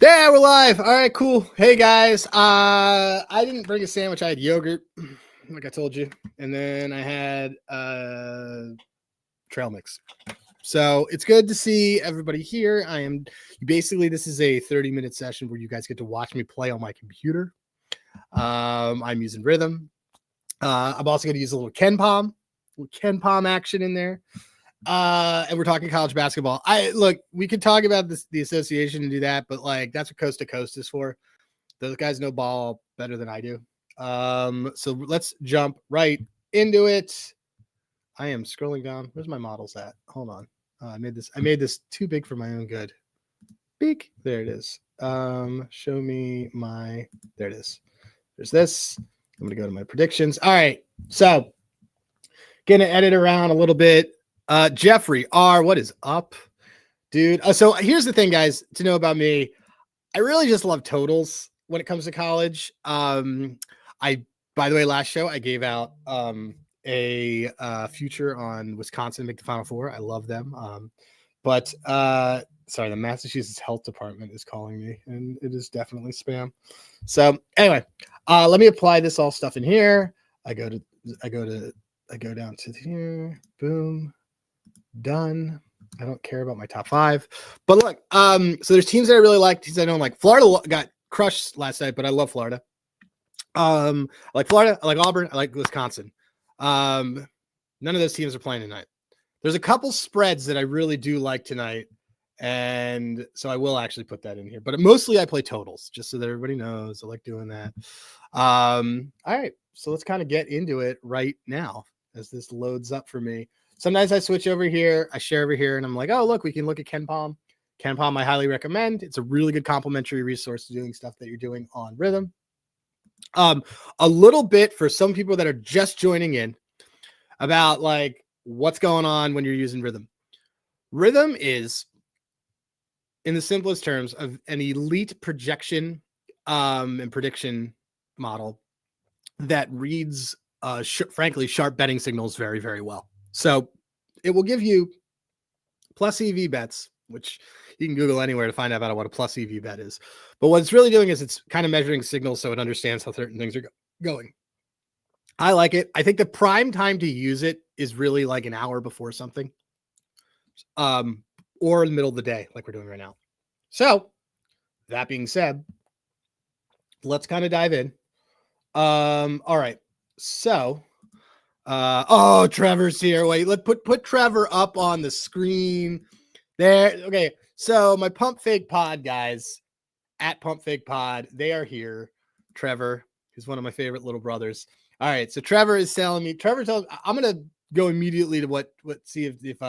There, we're live. All right, cool. Hey guys. I didn't bring a sandwich. I had yogurt, like I told you, and then I had trail mix. So it's good to see everybody here. This is a 30-minute session where you guys get to watch me play on my computer. I'm using Rithmm. I'm also going to use a little Ken Palm action in there. And we're talking college basketball. We could talk about the association and do that, but like that's what Coast to Coast is for. Those guys know ball better than I do. So let's jump right into it. I am scrolling down. Where's my models at? Hold on. I made this too big for my own good. Big. There it is. Show me there it is. There's this. I'm gonna go to my predictions. All right. So gonna edit around a little bit. Jeffrey R, what is up, dude? So here's the thing, guys, to know about me. I really just love totals when it comes to college. By the way, last show I gave out a future on Wisconsin to make the Final Four. I love them. Sorry, the Massachusetts Health Department is calling me, and it is definitely spam. So anyway, let me apply this all stuff in here. I go down to here. Boom. Done. I don't care about my top 5, but look, so there's teams that I really like, teams I don't like. Florida got crushed last night, but I love Florida. I like Florida, I like Auburn, I like Wisconsin. None of those teams are playing tonight. There's a couple spreads that I really do like tonight, and so I will actually put that in here, but mostly I play totals just so that everybody knows I like doing that. All right, so let's kind of get into it right now as this loads up for me. Sometimes I switch over here, I share over here, and I'm like, oh, look, we can look at Ken Palm. Ken Palm, I highly recommend. It's a really good complimentary resource to doing stuff that you're doing on Rithmm. A little bit for some people that are just joining in about like what's going on when you're using Rithmm. Rithmm is, in the simplest terms, of an elite projection and prediction model that reads, frankly, sharp betting signals very, very well. So it will give you plus EV bets, which you can Google anywhere to find out about what a plus EV bet is. But what it's really doing is it's kind of measuring signals so it understands how certain things are going. I like it. I think the prime time to use it is really like an hour before something, or in the middle of the day, like we're doing right now. So that being said, let's kind of dive in. All right. So Trevor's here. Wait, let's put Trevor up on the screen there. Okay, so my Pump Fake Pod guys at Pump Fake Pod, they are here. Trevor, who's one of my favorite little brothers. All right, so Trevor is telling me. I'm gonna go immediately to see if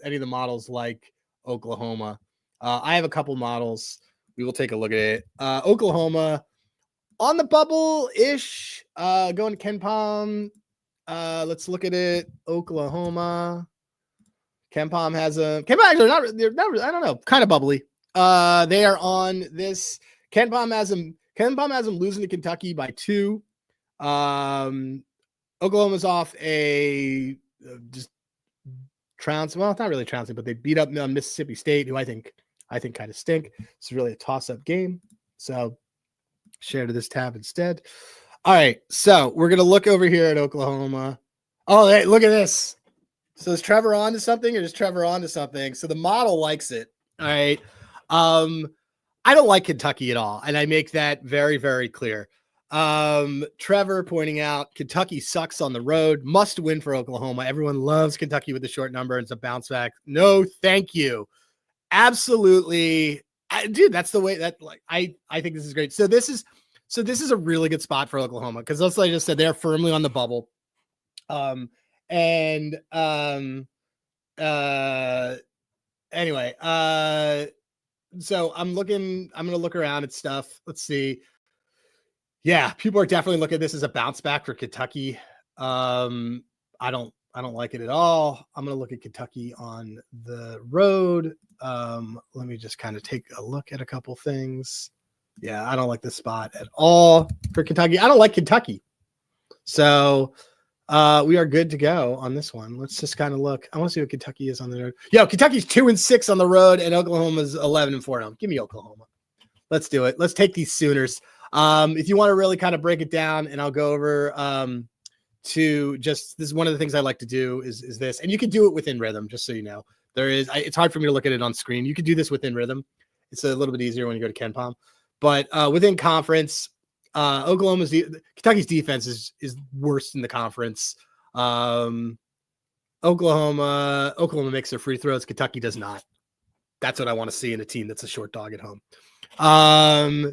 any of the models like Oklahoma. I have a couple models. We will take a look at it. Oklahoma on the bubble ish. Going to Ken Palm. Let's look at it. Oklahoma. Ken Palm actually not, I don't know, kind of bubbly. They are on this. Ken Palm has them losing to Kentucky by 2. Oklahoma's off a just trouncing. Well, it's not really trouncing, but they beat up Mississippi State, who I think kind of stink. It's really a toss-up game. So share to this tab instead. All right, so we're going to look over here at Oklahoma. Oh, hey, look at this. So is Trevor on to something or is Trevor on to something? So the model likes it. All right. I don't like Kentucky at all, and I make that very, very clear. Trevor pointing out Kentucky sucks on the road. Must win for Oklahoma. Everyone loves Kentucky with the short number. It's a bounce back. No, thank you. Absolutely. Dude, that's the way that I think this is great. So this is a really good spot for Oklahoma because, as I just said, they're firmly on the bubble. Anyway, so I'm going to look around at stuff. Let's see. Yeah, people are definitely looking at this as a bounce back for Kentucky. I don't like it at all. I'm going to look at Kentucky on the road. Let me just kind of take a look at a couple things. Yeah, I don't like this spot at all for Kentucky. I don't like Kentucky. So we are good to go on this one. Let's just kind of look. I want to see what Kentucky is on the road. Yo, Kentucky's 2-6 on the road, and Oklahoma's 11-4. Give me Oklahoma. Let's do it. Let's take these Sooners. If you want to really kind of break it down, and I'll go over to just this is one of the things I like to do is this, and you can do it within Rithmm, just so you know. It's hard for me to look at it on screen. You could do this within Rithmm. It's a little bit easier when you go to KenPom, but within conference, Kentucky's defense is worse in the conference. Oklahoma makes their free throws. Kentucky does not. That's what I want to see in a team that's a short dog at home.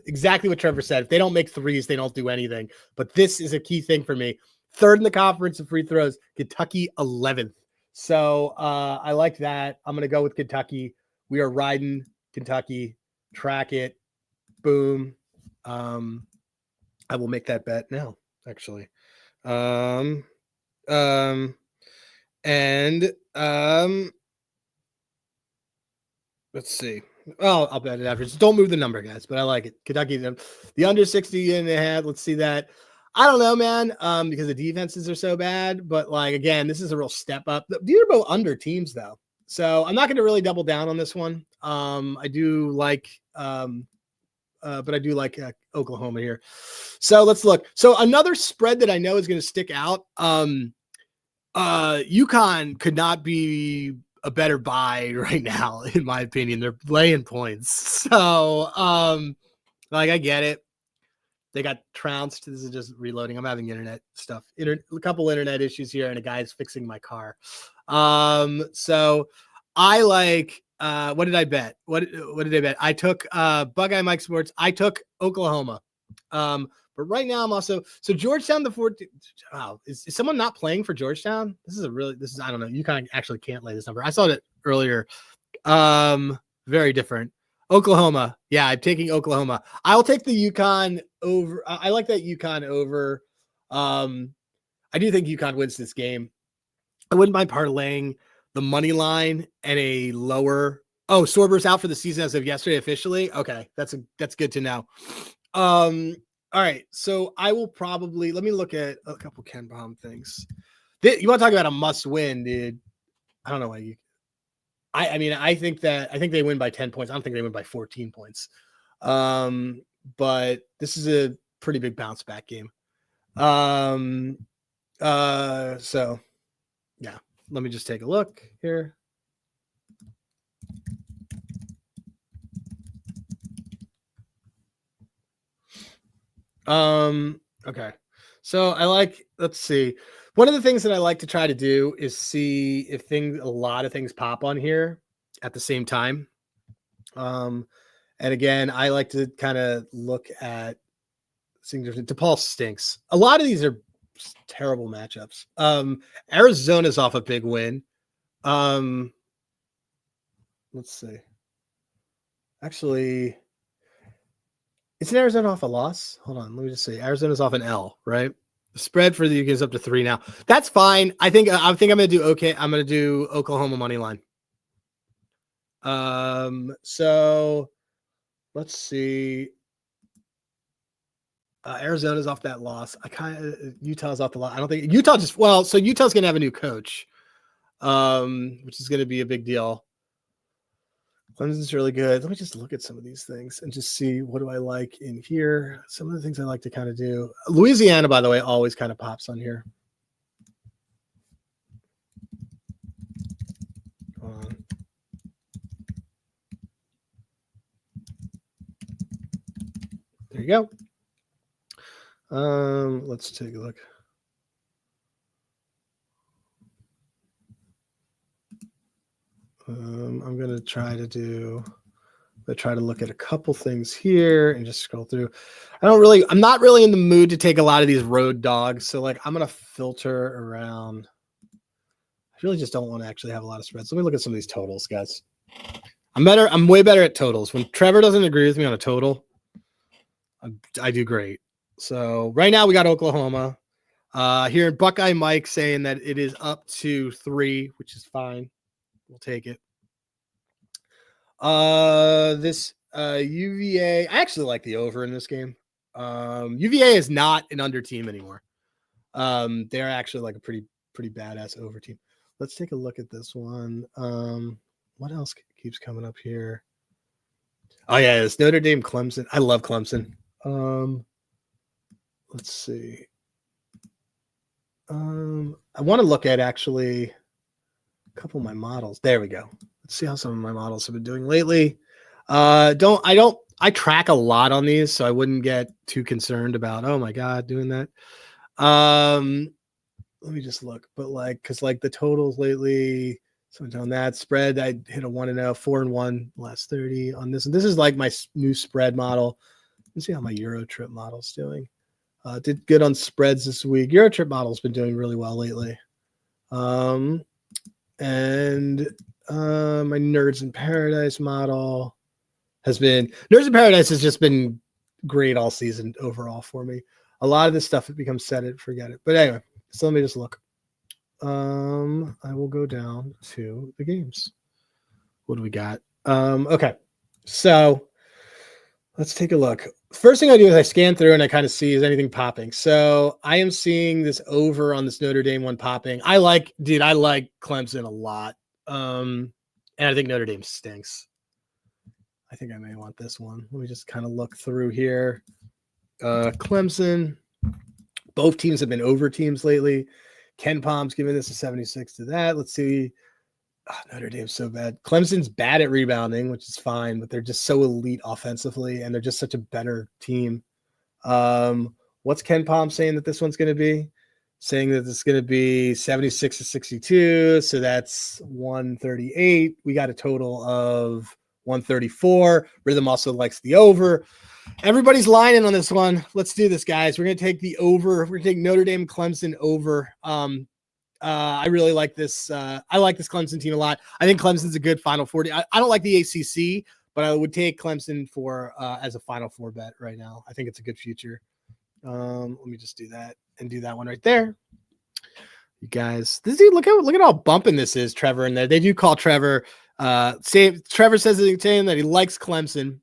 Exactly what Trevor said. If they don't make threes, they don't do anything. But this is a key thing for me. Third in the conference in free throws, Kentucky 11th. So I like that. I'm going to go with Kentucky. We are riding Kentucky. Track it. Boom. I will make that bet now, actually. Let's see. Well, I'll bet it afterwards. Don't move the number, guys, but I like it. Kentucky, the under 60 and a half. Let's see that. I don't know, man, because the defenses are so bad. But, like, again, this is a real step up. These are both under teams, though. So I'm not going to really double down on this one. I do like Oklahoma here. So let's look. So another spread that I know is going to stick out. UConn could not be a better buy right now, in my opinion. They're laying points. So, I get it. They got trounced. This is just reloading. I'm having internet stuff. A couple internet issues here, and a guy's fixing my car. So I like, what did I bet? What did I bet? I took Buckeye Mike Sports. I took Oklahoma. But right now I'm also, so Georgetown, the 14. Wow. Is someone not playing for Georgetown? I don't know. You kind of actually can't lay this number. I saw it earlier. Very different. Oklahoma. Yeah, I'm taking Oklahoma. I'll take the UConn over. I like that UConn over. I do think UConn wins this game. I wouldn't mind parlaying the money line and a lower. Oh, Sorber's out for the season as of yesterday officially. Okay, that's good to know. All right, so I will probably let me look at a couple KenPom things. You want to talk about a must win, dude? I don't know why you. I mean, I think they win by 10 points. I don't think they win by 14 points. But this is a pretty big bounce back game. So yeah, let me just take a look here. Okay. So let's see. One of the things that I like to try to do is see if a lot of things pop on here at the same time. And again, I like to kind of look at things different. DePaul stinks. A lot of these are terrible matchups. Arizona's off a big win. Let's see. Actually, isn't Arizona off a loss? Hold on. Let me just see. Arizona's off an L, right? The spread for the UK is up to 3 now. That's fine. I think I'm going to do okay. I'm going to do Oklahoma money line. So let's see. Arizona's off that loss. Utah's off the loss. I don't think Utah's going to have a new coach, which is going to be a big deal. Clemson's really good. Let me just look at some of these things and just see what do I like in here. Some of the things I like to kind of do. Louisiana, by the way, always kind of pops on here. There you go. Let's take a look. I'm going to try to look at a couple things here and just scroll through. I'm not really in the mood to take a lot of these road dogs. So I'm going to filter around. I really just don't want to actually have a lot of spreads. Let me look at some of these totals, guys. I'm way better at totals. When Trevor doesn't agree with me on a total, I do great. So right now we got Oklahoma. Here Buckeye Mike saying that it is up to 3, which is fine. We'll take it. This UVA, I actually like the over in this game. UVA is not an under team anymore. They're actually like a pretty badass over team. Let's take a look at this one. What else keeps coming up here? Oh yeah, it's Notre Dame Clemson. I love Clemson. Let's see. I want to look at actually a couple of my models. There we go. Let's see how some of my models have been doing lately. I track a lot on these, so I wouldn't get too concerned about, oh my God, doing that. Let me just look, but because the totals lately, so on that spread, I hit a 1-0, 4-1 last 30 on this. And this is like my new spread model. Let's see how my Euro trip model's doing. Did good on spreads this week. Euro trip model's been doing really well lately. And my Nerds in Paradise model Nerds in Paradise has just been great all season overall for me. A lot of this stuff, it becomes set it, forget it. But anyway, so let me just look. I will go down to the games. What do we got? Okay. So let's take a look. First thing I do is I scan through and I kind of see, is anything popping? So I am seeing this over on this Notre Dame one popping. I like Clemson a lot. And I think Notre Dame stinks. I think I may want this one. Let me just kind of look through here. Clemson. Both teams have been over teams lately. Ken Palm's giving this a 76 to that. Let's see. Notre Dame's so bad. Clemson's bad at rebounding, which is fine, but they're just so elite offensively, and they're just such a better team. What's Ken Palm saying that this one's going to be? Saying that it's going to be 76 to 62, so that's 138. We got a total of 134. Rithmm also likes the over. Everybody's lining on this one. Let's do this, guys. We're going to take the over. We're going to take Notre Dame Clemson over. I really like this. I like this Clemson team a lot. I think Clemson's a good Final Four. I don't like the ACC, but I would take Clemson for as a Final Four bet right now. I think it's a good future. Let me just do that and do that one right there. You guys, look at how bumping this is, Trevor, in there. They do call Trevor. Trevor says that he likes Clemson.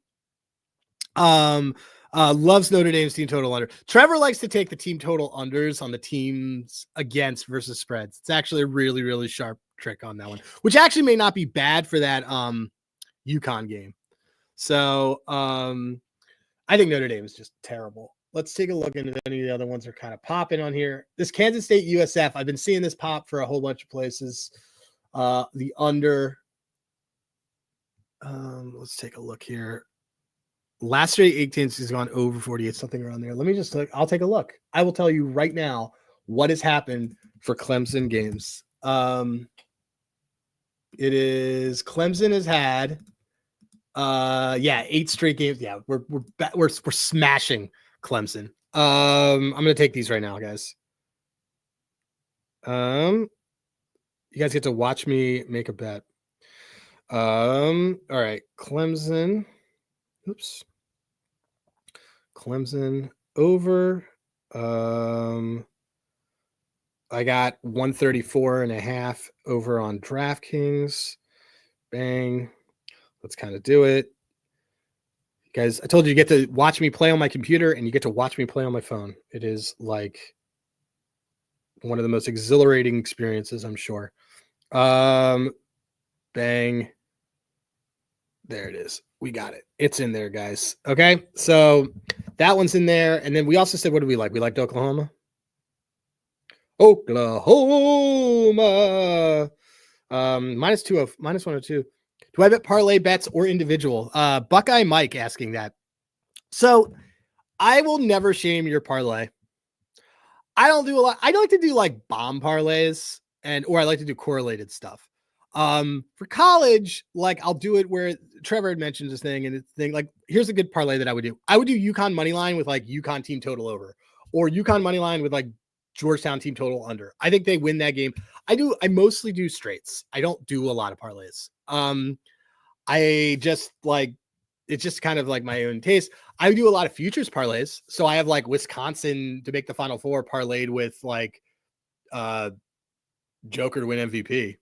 Loves Notre Dame's team total under. Trevor likes to take the team total unders on the teams against versus spreads. It's actually a really, really sharp trick on that one, which actually may not be bad for that UConn game. So I think Notre Dame is just terrible. Let's take a look into if any of the other ones are kind of popping on here. This Kansas State USF, I've been seeing this pop for a whole bunch of places. The under. Let's take a look here. Last straight 18 has gone over 48, something around there. Let me just I'll take a look. I will tell you right now what has happened for Clemson games. It is Clemson has had 8 straight games. Yeah, we're smashing Clemson. I'm gonna take these right now, guys. You guys get to watch me make a bet. All right, Clemson. Oops. Clemson over. I got 134.5 over on DraftKings. Bang. Let's kind of do it. Guys, I told you get to watch me play on my computer and you get to watch me play on my phone. It is like one of the most exhilarating experiences, I'm sure. Bang. There it is. We got it. It's in there, guys. Okay. So that one's in there. And then we also said, what do we like? We liked Oklahoma. Oklahoma. minus 102. Do I bet parlay bets or individual? Buckeye Mike asking that. So I will never shame your parlay. I don't do a lot. I like to do like bomb parlays or I like to do correlated stuff. For college, like I'll do it where Trevor had mentioned this thing and it's thing like, here's a good parlay that I would do. I would do UConn money line with like UConn team total over or UConn money line with like Georgetown team total under. I think they win that game. I mostly do straights. I don't do a lot of parlays. I just like, it's just kind of like my own taste. I do a lot of futures parlays. So I have like Wisconsin to make the Final Four parlayed with like Joker to win MVP.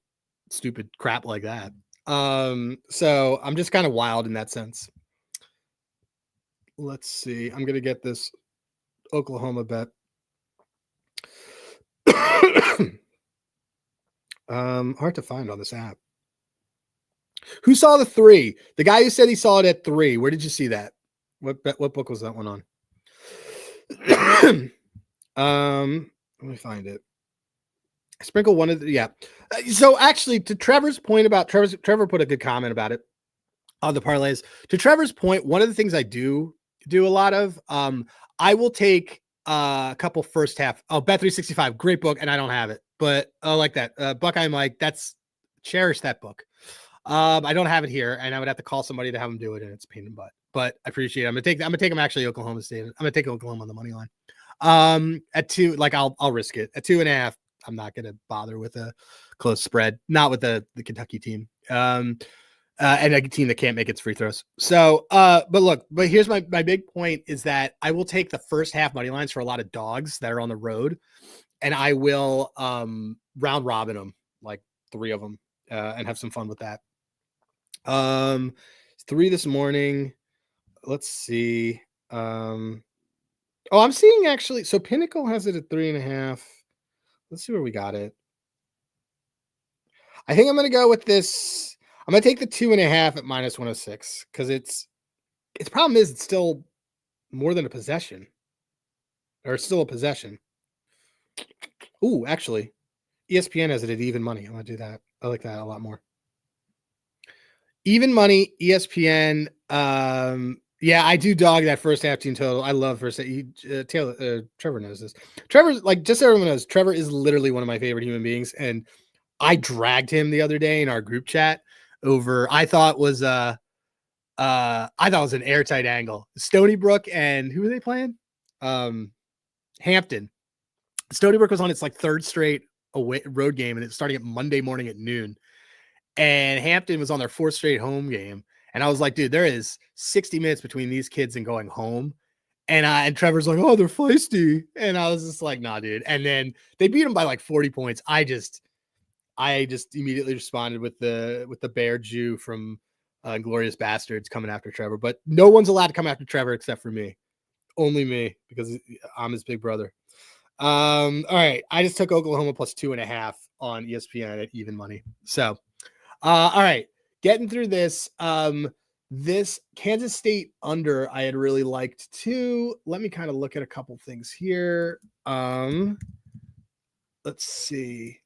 Stupid crap like that. So I'm just kind of wild in that sense. Let's see. I'm going to get this Oklahoma bet. Hard to find on this app. Who saw the 3? The guy who said he saw it at 3. Where did you see that? What book was that one on? Let me find it. Sprinkle one of the, yeah. So actually, to Trevor's point about Trevor put a good comment about it on the parlays. To Trevor's point, one of the things I do a lot of, I will take a couple first half. Oh, Bet 365, great book, and I don't have it, but I like that. Buckeye Mike, cherish that book. I don't have it here, and I would have to call somebody to have them do it, and it's a pain in the butt. But I appreciate it. I'm gonna take them actually Oklahoma State. I'm gonna take Oklahoma on the money line. At 2, like I'll risk it. At 2.5, I'm not gonna bother with a close spread. Not with the Kentucky team. And a team that can't make its free throws. So, but here's my big point is that I will take the first half money lines for a lot of dogs that are on the road, and I will round robin them, like 3 of them, and have some fun with that. 3 this morning. Let's see. I'm seeing actually. So Pinnacle has it at 3.5. Let's see where we got it. I think I'm going to go with this. I'm going to take the 2.5 at -106 because its problem is it's still more than a possession, or it's still a possession. Ooh, actually, ESPN has it at even money. I'm going to do that. I like that a lot more. Even money, ESPN. Yeah, I do dog that first half team total. I love first half. Trevor knows this. Trevor's like, just so everyone knows, Trevor is literally one of my favorite human beings, and I dragged him the other day in our group chat over. I thought was an airtight angle. Stony Brook and who were they playing? Hampton. Stony Brook was on its like 3rd straight away road game, and it's starting at Monday morning at noon. And Hampton was on their 4th straight home game. And I was like, dude, there is 60 minutes between these kids and going home. And Trevor's like, oh, they're feisty. And I was just like, nah, dude. And then they beat them by like 40 points. I just immediately responded with the Bear Jew from Glorious Bastards coming after Trevor. But no one's allowed to come after Trevor except for me. Only me, because I'm his big brother. All right. I just took Oklahoma plus 2.5 on ESPN at even money. So, all right. Getting through this. This Kansas State under I had really liked too. Let me kind of look at a couple things here. Let's see.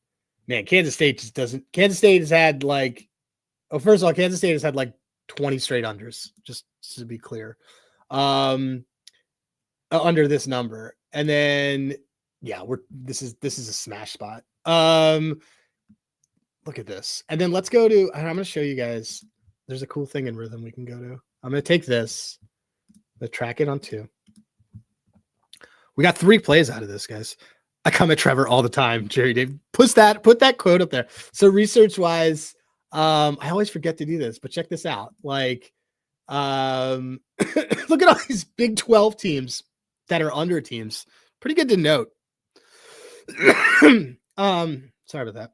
Man, Kansas State just doesn't. Kansas State has had like, first of all, Kansas State has had like 20 straight unders, just to be clear. Under this number. And then yeah, this is a smash spot. Look at this. And then let's go to, I'm going to show you guys. There's a cool thing in Rithmm we can go to. I'm going to take this, track it on 2. We got 3 plays out of this, guys. I come at Trevor all the time. Jerry Dave, put that quote up there. So research wise, I always forget to do this, but check this out. Like, look at all these Big 12 teams that are under teams. Pretty good to note. Sorry about that.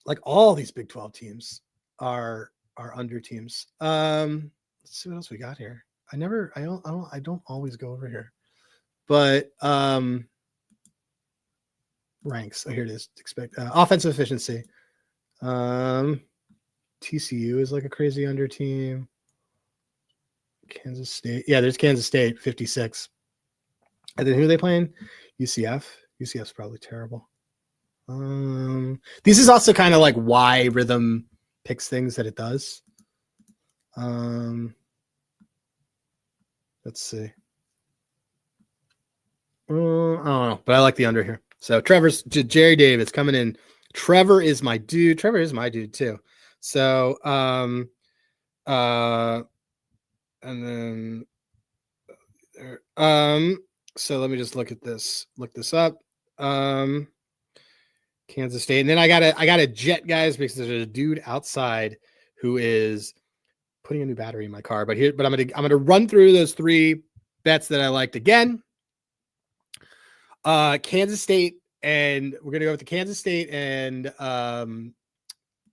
Like all these Big 12 teams are under teams. Let's see what else we got here. I don't always go over here, but ranks. Oh, here it is. Expect offensive efficiency. TCU is like a crazy under team. Kansas State. Yeah, there's Kansas State 56. And then who are they playing? UCF. UCF's probably terrible. This is also kind of like why Rithmm picks things that it does. Let's see. I don't know, but I like the under here. So Jerry Davis coming in. Trevor is my dude. Trevor is my dude too. So, and then, so let me just look this up. Kansas State. And then I got a jet, guys, because there's a dude outside who is putting a new battery in my car. But I'm gonna run through those 3 bets that I liked again. Kansas State, and we're gonna go with the Kansas State and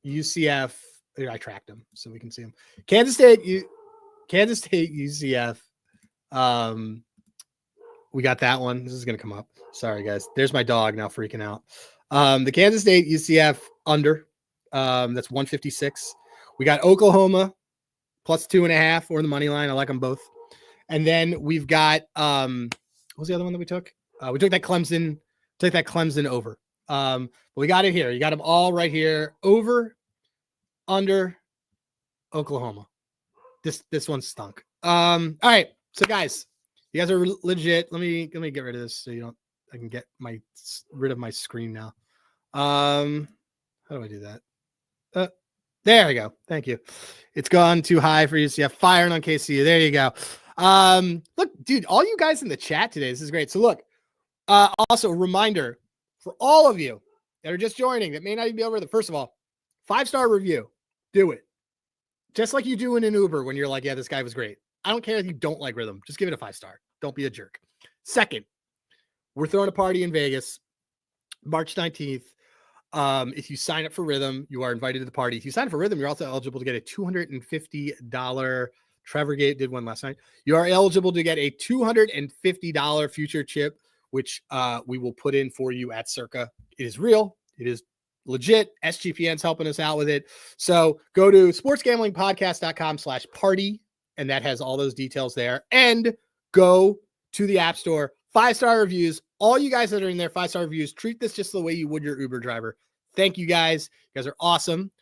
UCF. I tracked them so we can see them. Kansas State, UCF. We got that one. This is gonna come up. Sorry, guys. There's my dog now freaking out. The Kansas State UCF under. That's 156. We got Oklahoma plus 2.5 or the money line. I like them both. And then we've got what was the other one that we took? We took that Clemson. Took that Clemson over. But we got it here. You got them all right here. Over, under, Oklahoma. This one stunk. All right. So guys, you guys are legit. Let me get rid of this so I can get rid of my screen now. How do I do that? There we go. Thank you. It's gone too high for UCF. Firing on KCU. There you go. Look, dude, all you guys in the chat today, this is great. So look, also a reminder for all of you that are just joining that may not even be over the first of all, 5-star review. Do it. Just like you do in an Uber when you're like, yeah, this guy was great. I don't care if you don't like Rithmm. Just give it a 5-star. Don't be a jerk. Second, we're throwing a party in Vegas, March 19th. If you sign up for Rithmm, you are invited to the party. If you sign up for Rithmm, you're also eligible to get a $250. Trevor Gate did one last night. You are eligible to get a $250 future chip, which we will put in for you at Circa. It is real. It is legit. SGPN's helping us out with it. So go to sportsgamblingpodcast.com/party, and that has all those details there. And go to the App Store. 5-star reviews. All you guys that are in there, 5-star reviews, treat this just the way you would your Uber driver. Thank you guys. You guys are awesome.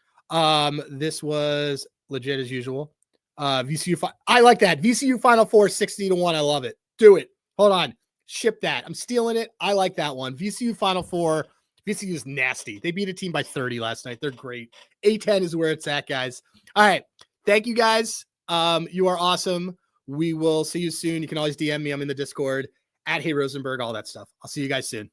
This was legit as usual. VCU. I like that. VCU Final Four 60-1. I love it. Do it. Hold on. Ship that. I'm stealing it. I like that one. VCU Final Four. VCU is nasty. They beat a team by 30 last night. They're great. A10 is where it's at, guys. All right. Thank you, guys. You are awesome. We will see you soon. You can always DM me. I'm in the Discord at Hey Rosenberg, all that stuff. I'll see you guys soon.